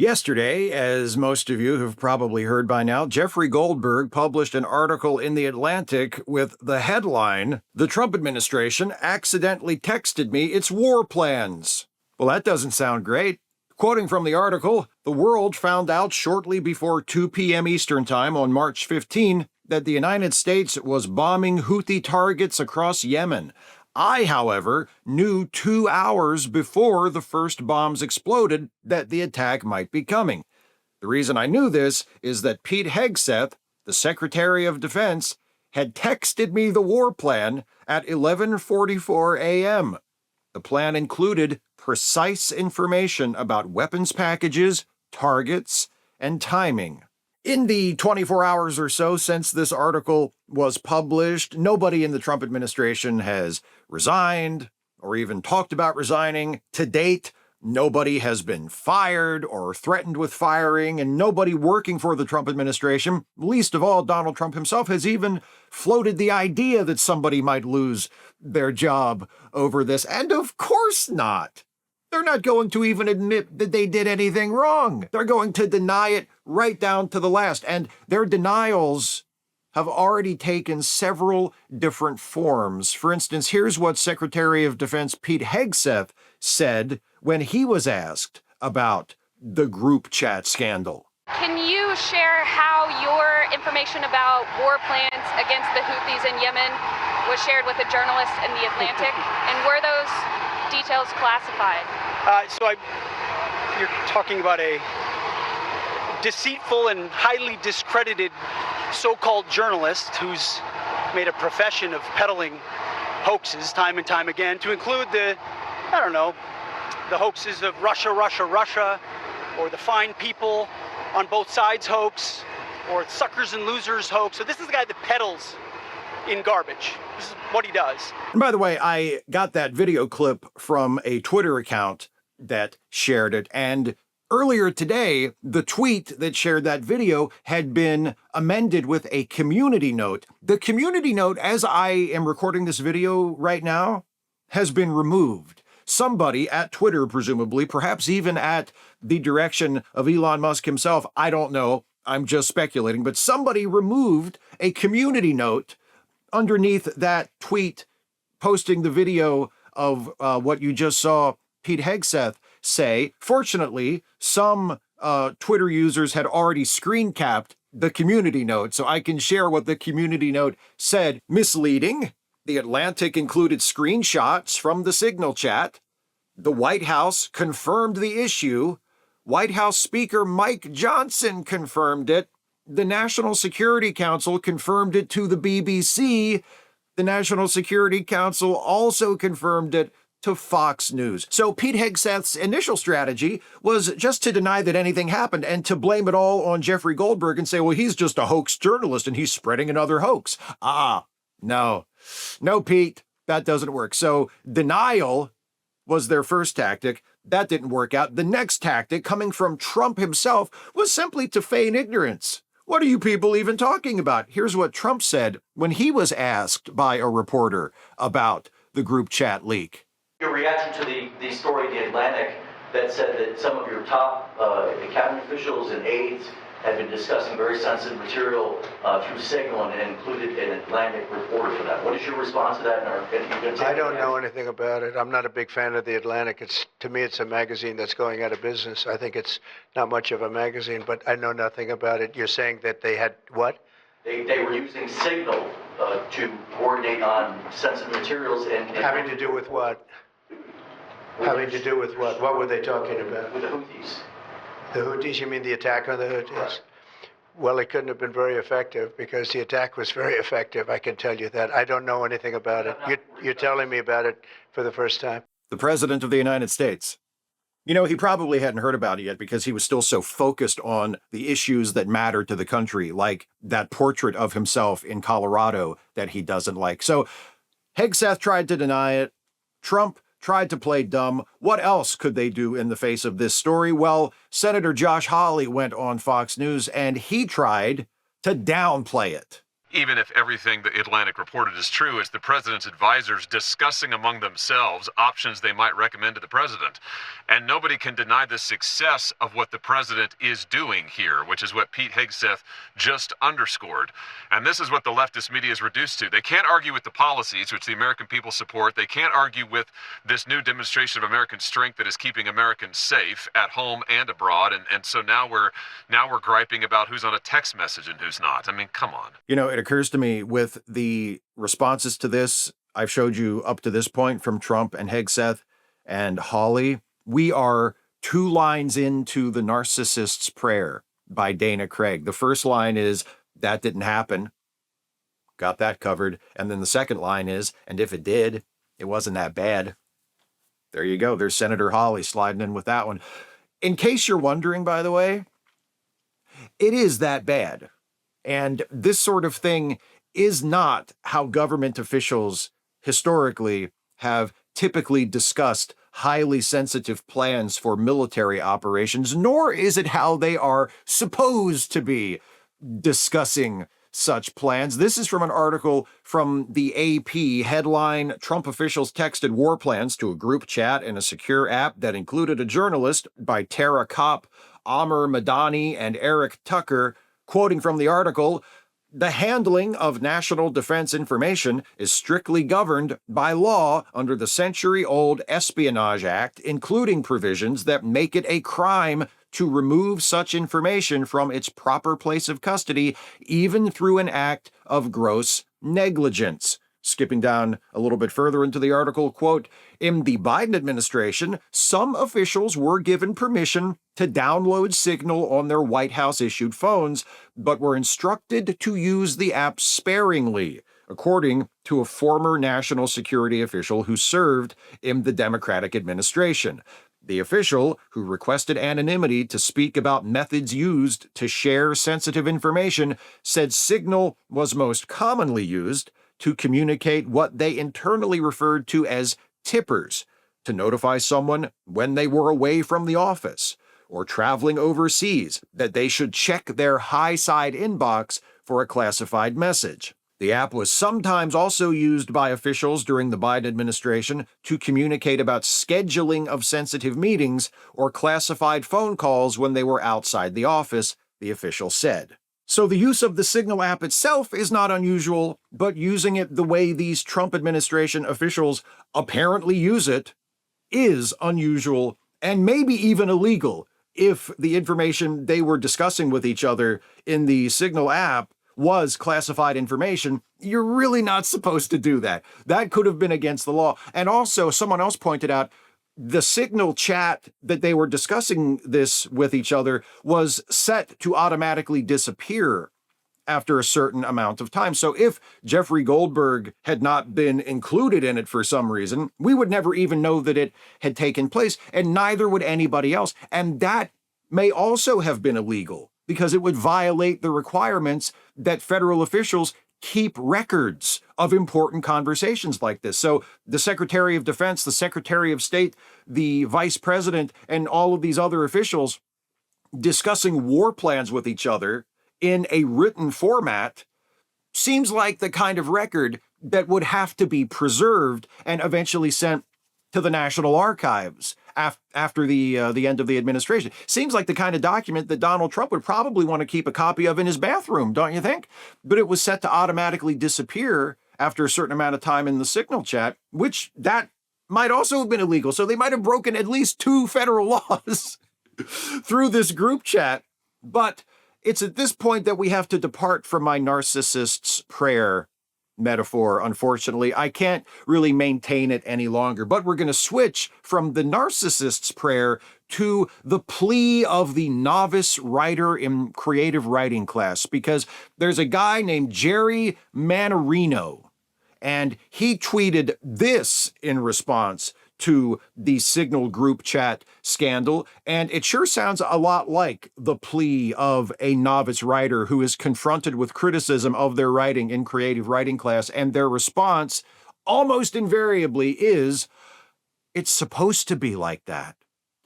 Yesterday, as most of you have probably heard by now, Jeffrey Goldberg published an article in The Atlantic with the headline, "The Trump administration accidentally texted me its war plans." Well, that doesn't sound great. Quoting from the article, the world found out shortly before 2 p.m. Eastern Time on March 15 that the United States was bombing Houthi targets across Yemen. I, however, knew 2 hours before the first bombs exploded that the attack might be coming. The reason I knew this is that Pete Hegseth, the Secretary of Defense, had texted me the war plan at 11:44 a.m. The plan included precise information about weapons packages, targets, and timing. In the 24 hours or so since this article was published, nobody in the Trump administration has resigned or even talked about resigning. To date, nobody has been fired or threatened with firing, and nobody working for the Trump administration, least of all Donald Trump himself, has even floated the idea that somebody might lose their job over this. And of course not. They're not going to even admit that they did anything wrong. They're going to deny it right down to the last. And their denials have already taken several different forms. For instance, here's what Secretary of Defense Pete Hegseth said when he was asked about the group chat scandal. Can you share how your information about war plans against the Houthis in Yemen was shared with a journalist in The Atlantic? And were those details classified? You're talking about a deceitful and highly discredited so-called journalist who's made a profession of peddling hoaxes time and time again, to include the hoaxes of Russia, or the fine people on both sides hoax, or suckers and losers hoax. So this is the guy that peddles in garbage. This is what he does. And by the way, I got that video clip from a Twitter account that shared it, and earlier today, the tweet that shared that video had been amended with a community note. The community note, as I am recording this video right now, has been removed. Somebody at Twitter, presumably, perhaps even at the direction of Elon Musk himself, I don't know, I'm just speculating, but somebody removed a community note underneath that tweet posting the video of what you just saw Pete Hegseth say. Fortunately, some Twitter users had already screen capped the community note, so I can share what the community note said. Misleading. The Atlantic included screenshots from the Signal chat. The White House confirmed the issue. White House Speaker Mike Johnson confirmed it. The National Security Council confirmed it to the BBC. The National Security Council also confirmed it to Fox News. So Pete Hegseth's initial strategy was just to deny that anything happened and to blame it all on Jeffrey Goldberg and say, well, he's just a hoax journalist and he's spreading another hoax. No, Pete, that doesn't work. So denial was their first tactic. That didn't work out. The next tactic, coming from Trump himself, was simply to feign ignorance. What are you people even talking about? Here's what Trump said when he was asked by a reporter about the group chat leak. Your reaction to the story in The Atlantic that said that some of your top cabinet officials and aides had been discussing very sensitive material through Signal and included an Atlantic reporter for that. What is your response to that? I don't know anything about it. I'm not a big fan of The Atlantic. To me, it's a magazine that's going out of business. I think it's not much of a magazine, but I know nothing about it. You're saying that they had what? They were using Signal to coordinate on sensitive materials and having to do with what? Having to do with what? What were they talking about? With the Houthis. The Houthis? You mean the attack on the Houthis? Right. Well, it couldn't have been very effective because the attack was very effective. I can tell you that. I don't know anything about it. You're telling me about it for the first time. The President of the United States. You know, he probably hadn't heard about it yet because he was still so focused on the issues that matter to the country, like that portrait of himself in Colorado that he doesn't like. So Hegseth tried to deny it. Trump tried to play dumb. What else could they do in the face of this story? Well, Senator Josh Hawley went on Fox News and he tried to downplay it. even if everything the Atlantic reported is true, it's the president's advisors discussing among themselves options they might recommend to the president. And nobody can deny the success of what the president is doing here, which is what Pete Hegseth just underscored. And this is what the leftist media is reduced to. They can't argue with the policies, which the American people support. They can't argue with this new demonstration of American strength that is keeping Americans safe at home and abroad. And so now we're griping about who's on a text message and who's not. I mean, come on. You know, it occurs to me with the responses to this, I've showed you up to this point from Trump and Hegseth and Hawley, we are 2 lines into the narcissist's prayer by Dana Craig. The first line is, that didn't happen. Got that covered. And then the second line is, and if it did, it wasn't that bad. There you go. There's Senator Hawley sliding in with that one. In case you're wondering, by the way, it is that bad. And this sort of thing is not how government officials historically have typically discussed highly sensitive plans for military operations, nor is it how they are supposed to be discussing such plans. This is from an article from the AP, headline, Trump officials texted war plans to a group chat in a secure app that included a journalist by Tara Kopp, Amr Madani, and Eric Tucker. Quoting from the article, the handling of national defense information is strictly governed by law under the century-old Espionage Act, including provisions that make it a crime to remove such information from its proper place of custody, even through an act of gross negligence. Skipping down a little bit further into the article, quote, in the Biden administration, some officials were given permission to download Signal on their White House-issued phones, but were instructed to use the app sparingly, according to a former national security official who served in the Democratic administration. The official, who requested anonymity to speak about methods used to share sensitive information, said Signal was most commonly used to communicate what they internally referred to as tippers, to notify someone when they were away from the office or traveling overseas that they should check their high side inbox for a classified message. The app was sometimes also used by officials during the Biden administration to communicate about scheduling of sensitive meetings or classified phone calls when they were outside the office, the official said. So the use of the Signal app itself is not unusual, but using it the way these Trump administration officials apparently use it is unusual and maybe even illegal if the information they were discussing with each other in the Signal app was classified information. You're really not supposed to do that. That could have been against the law. And also, someone else pointed out, the Signal chat that they were discussing this with each other was set to automatically disappear after a certain amount of time. So if Jeffrey Goldberg had not been included in it for some reason, we would never even know that it had taken place, and neither would anybody else. And that may also have been illegal because it would violate the requirements that federal officials keep records of important conversations like this. So the Secretary of Defense, the Secretary of State, the Vice President, and all of these other officials discussing war plans with each other in a written format seems like the kind of record that would have to be preserved and eventually sent to the National Archives after the end of the administration. Seems like the kind of document that Donald Trump would probably want to keep a copy of in his bathroom, don't you think? But it was set to automatically disappear after a certain amount of time in the Signal chat, which that might also have been illegal. So they might have broken at least 2 federal laws through this group chat. But it's at this point that we have to depart from my narcissist's prayer metaphor. Unfortunately, I can't really maintain it any longer, but we're going to switch from the narcissist's prayer to the plea of the novice writer in creative writing class, because there's a guy named Jerry Manarino, and he tweeted this in response to the Signal group chat scandal, and it sure sounds a lot like the plea of a novice writer who is confronted with criticism of their writing in creative writing class, and their response almost invariably is, it's supposed to be like that.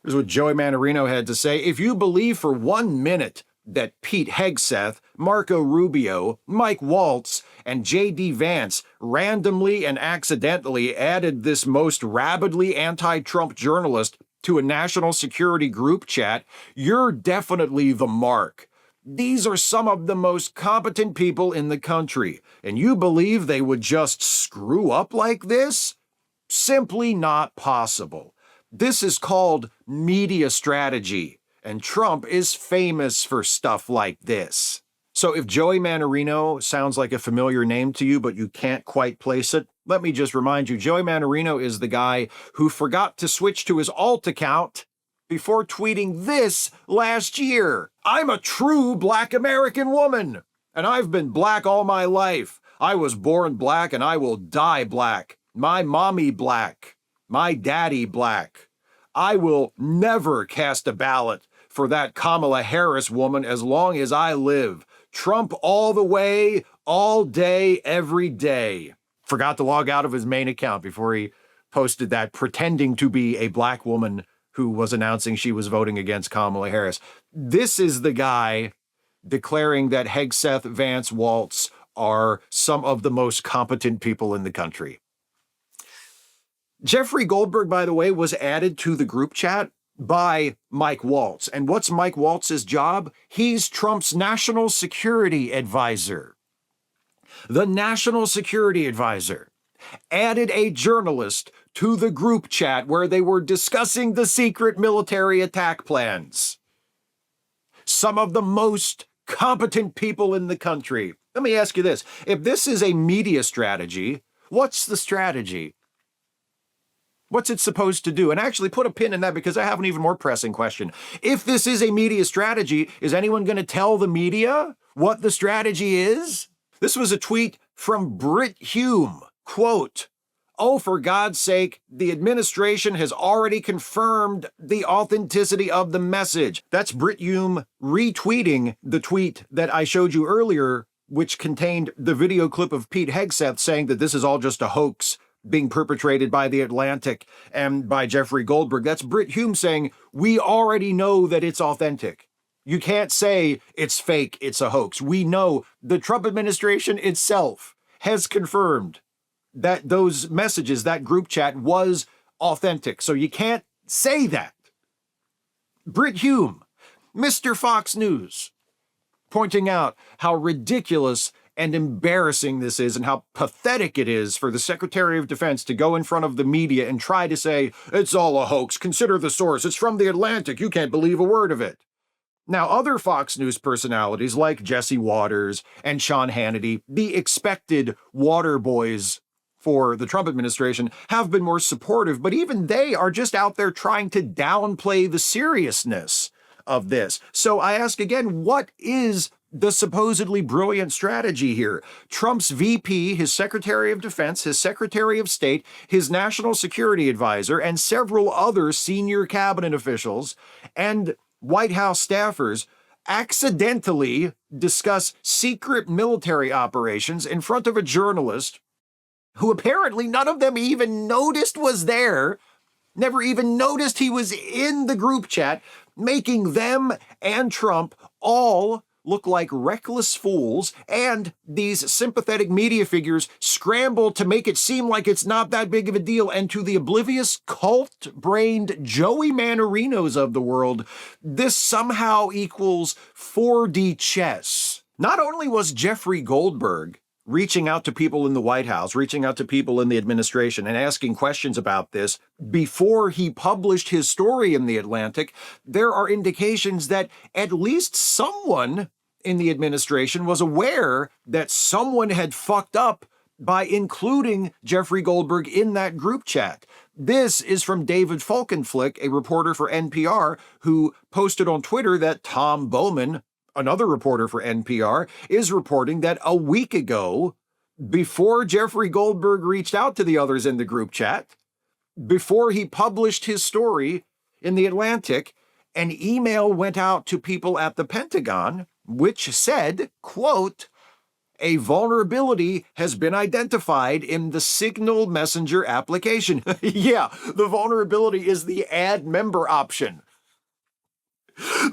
Here's what Joey Manarino had to say. If you believe for 1 minute that Pete Hegseth, Marco Rubio, Mike Waltz, and J.D. Vance randomly and accidentally added this most rabidly anti-Trump journalist to a national security group chat, you're definitely the mark. These are some of the most competent people in the country, and you believe they would just screw up like this? Simply not possible. This is called media strategy, and Trump is famous for stuff like this. So if Joey Manarino sounds like a familiar name to you, but you can't quite place it, let me just remind you, Joey Manarino is the guy who forgot to switch to his alt account before tweeting this last year. I'm a true Black American woman, and I've been black all my life. I was born black and I will die black. My mommy black. My daddy black. I will never cast a ballot for that Kamala Harris woman as long as I live. Trump all the way, all day, every day. Forgot to log out of his main account before he posted that, pretending to be a black woman who was announcing she was voting against Kamala Harris. This is the guy declaring that Hegseth, Vance, Waltz are some of the most competent people in the country. Jeffrey Goldberg, by the way, was added to the group chat by Mike Waltz. And what's Mike Waltz's job? He's Trump's national security advisor. The national security advisor added a journalist to the group chat where they were discussing the secret military attack plans. Some of the most competent people in the country. Let me ask you this. If this is a media strategy, what's the strategy? What's it supposed to do? And actually put a pin in that because I have an even more pressing question. If this is a media strategy, is anyone going to tell the media what the strategy is? This was a tweet from Brit Hume. Quote, "Oh, for God's sake, the administration has already confirmed the authenticity of the message." That's Brit Hume retweeting the tweet that I showed you earlier, which contained the video clip of Pete Hegseth saying that this is all just a hoax being perpetrated by The Atlantic and by Jeffrey Goldberg. That's Brit Hume saying, we already know that it's authentic. You can't say it's fake, it's a hoax. We know the Trump administration itself has confirmed that those messages, that group chat was authentic. So you can't say that. Brit Hume, Mr. Fox News, pointing out how ridiculous and embarrassing this is and how pathetic it is for the Secretary of Defense to go in front of the media and try to say, it's all a hoax, consider the source, it's from The Atlantic, you can't believe a word of it. Now, other Fox News personalities like Jesse Waters and Sean Hannity, the expected water boys for the Trump administration, have been more supportive, but even they are just out there trying to downplay the seriousness of this. So I ask again, what is the supposedly brilliant strategy here? Trump's VP, his Secretary of Defense, his Secretary of State, his National Security Advisor, and several other senior cabinet officials and White House staffers accidentally discuss secret military operations in front of a journalist who apparently none of them even noticed was there, never even noticed he was in the group chat, making them and Trump all look like reckless fools, and these sympathetic media figures scramble to make it seem like it's not that big of a deal. And to the oblivious, cult-brained Joey Manarinos of the world, this somehow equals 4D chess. Not only was Jeffrey Goldberg reaching out to people in the White House, reaching out to people in the administration and asking questions about this before he published his story in The Atlantic, there are indications that at least someone in the administration was aware that someone had fucked up by including Jeffrey Goldberg in that group chat. This is from David Falkenflick, a reporter for NPR, who posted on Twitter that Tom Bowman, another reporter for NPR, is reporting that a week ago, before Jeffrey Goldberg reached out to the others in the group chat, before he published his story in The Atlantic, an email went out to people at the Pentagon, which said, quote, "A vulnerability has been identified in the Signal Messenger application." Yeah, the vulnerability is the add member option.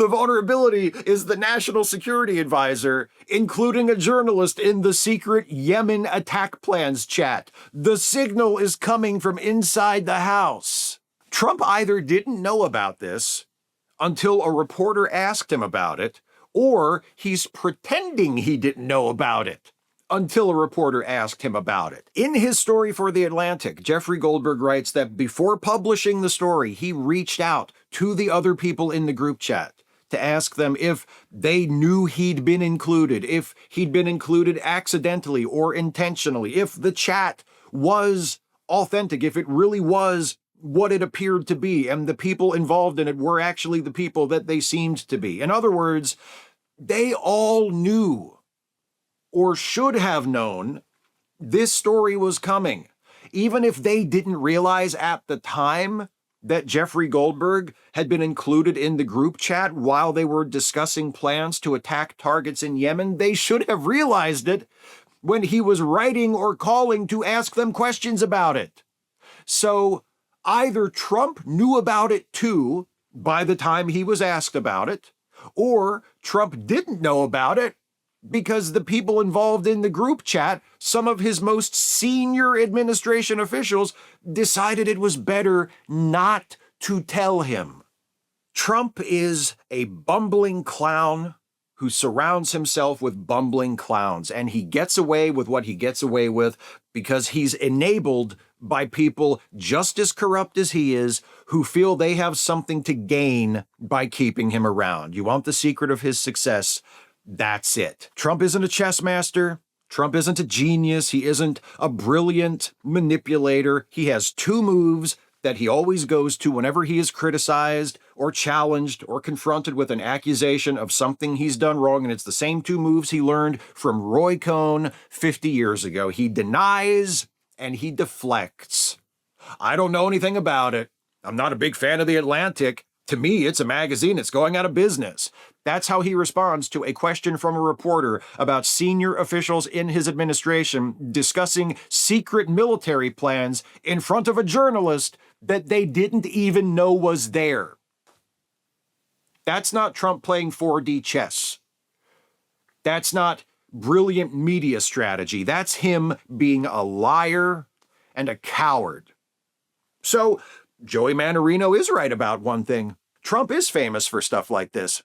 The vulnerability is the national security advisor, including a journalist in the secret Yemen attack plans chat. The signal is coming from inside the house. Trump either didn't know about this until a reporter asked him about it, or he's pretending he didn't know about it until a reporter asked him about it. In his story for The Atlantic, Jeffrey Goldberg writes that before publishing the story, he reached out to the other people in the group chat to ask them if they knew he'd been included, if he'd been included accidentally or intentionally, if the chat was authentic, if it really was what it appeared to be, and the people involved in it were actually the people that they seemed to be. In other words, they all knew, or should have known, this story was coming, even if they didn't realize at the time that Jeffrey Goldberg had been included in the group chat while they were discussing plans to attack targets in Yemen. They should have realized it when he was writing or calling to ask them questions about it. So either Trump knew about it too by the time he was asked about it, or Trump didn't know about it because the people involved in the group chat, some of his most senior administration officials, decided it was better not to tell him. Trump is a bumbling clown who surrounds himself with bumbling clowns, and he gets away with what he gets away with because he's enabled by people just as corrupt as he is, who feel they have something to gain by keeping him around. You want the secret of his success? That's it. Trump isn't a chess master. Trump isn't a genius. He isn't a brilliant manipulator. He has two moves that he always goes to whenever he is criticized or challenged or confronted with an accusation of something he's done wrong, and it's the same two moves he learned from Roy Cohn 50 years ago. He denies and he deflects. I don't know anything about it. I'm not a big fan of The Atlantic. To me, it's a magazine that's going out of business. That's how he responds to a question from a reporter about senior officials in his administration discussing secret military plans in front of a journalist that they didn't even know was there. That's not Trump playing 4D chess. That's not brilliant media strategy. That's him being a liar and a coward. So, Joey Manorino is right about one thing. Trump is famous for stuff like this.